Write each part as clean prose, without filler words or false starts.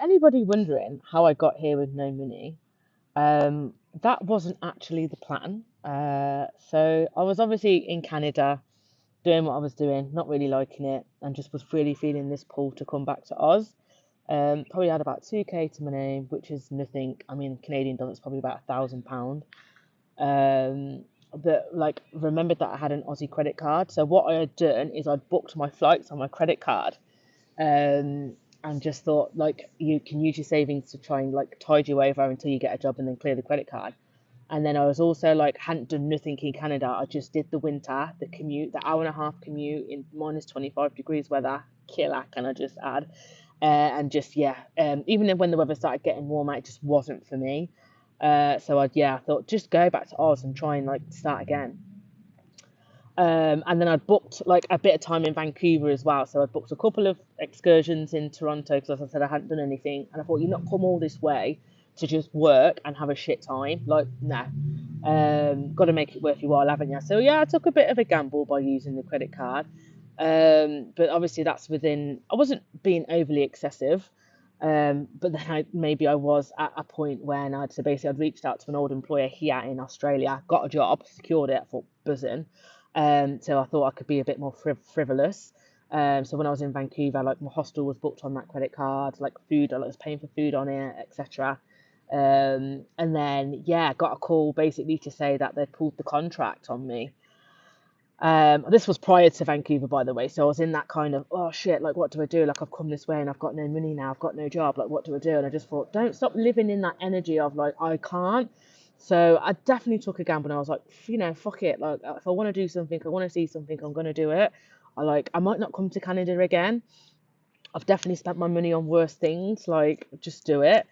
anybody wondering how I got here with no money, that wasn't actually the plan. So I was obviously in Canada doing what I was doing, not really liking it, and just was really feeling this pull to come back to Oz. Probably had about 2K to my name, which is nothing. I mean, Canadian dollars probably about £1,000. Um, but like remembered that I had an Aussie credit card. So what I had done is I'd booked my flights on my credit card, um, and just thought like you can use your savings to try and like tide you over until you get a job and then clear the credit card. And then I was also like hadn't done nothing in Canada. I just did the winter, the commute, the hour and a half commute in minus 25 degrees weather, killer. Can I just add? And just yeah, even when the weather started getting warmer, it just wasn't for me. So I thought just go back to Oz and try and like start again. And then I booked like a bit of time in Vancouver as well. So I booked a couple of excursions in Toronto because, as I said, I hadn't done anything. And I thought, you're not come all this way to just work and have a shit time. Like, nah, got to make it worth your while, haven't you? So yeah, I took a bit of a gamble by using the credit card. But obviously that's within, I wasn't being overly excessive. But then maybe I was at a point when I'd reached out to an old employer here in Australia, got a job, secured it, I thought buzzing. So I thought I could be a bit more frivolous. So when I was in Vancouver, like my hostel was booked on that credit card, like food, I was paying for food on it, etc. And then yeah, got a call basically to say that they'd pulled the contract on me. This was prior to Vancouver, by the way. So I was in that kind of, oh shit, like what do I do? Like I've come this way and I've got no money now, I've got no job. Like what do I do? And I just thought, don't stop living in that energy of like I can't. So I definitely took a gamble and I was like, fuck it. Like if I want to do something, I want to see something, I'm gonna do it. I might not come to Canada again. I've definitely spent my money on worse things. Like just do it.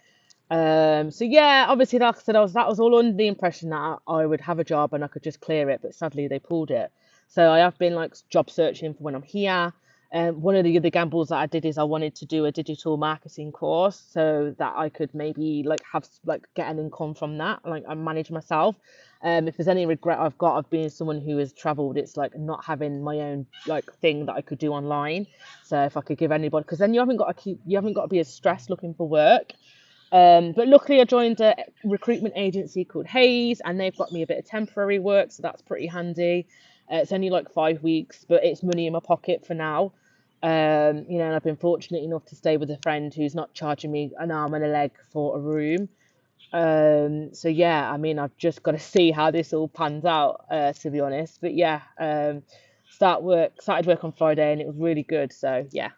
So yeah, obviously, like I said, that was all under the impression that I would have a job and I could just clear it, but sadly they pulled it. So I have been like job searching for when I'm here. One of the other gambles that I did is I wanted to do a digital marketing course so that I could maybe like have like get an income from that, like I manage myself. If there's any regret I've got of being someone who has traveled, it's like not having my own like thing that I could do online. So if I could give anybody, because then you haven't got to be as stressed looking for work. But luckily, I joined a recruitment agency called Hayes, and they've got me a bit of temporary work, so that's pretty handy. It's only like 5 weeks, but it's money in my pocket for now. And I've been fortunate enough to stay with a friend who's not charging me an arm and a leg for a room. So yeah, I mean, I've just got to see how this all pans out, to be honest. But yeah, started work on Friday, and it was really good. So yeah.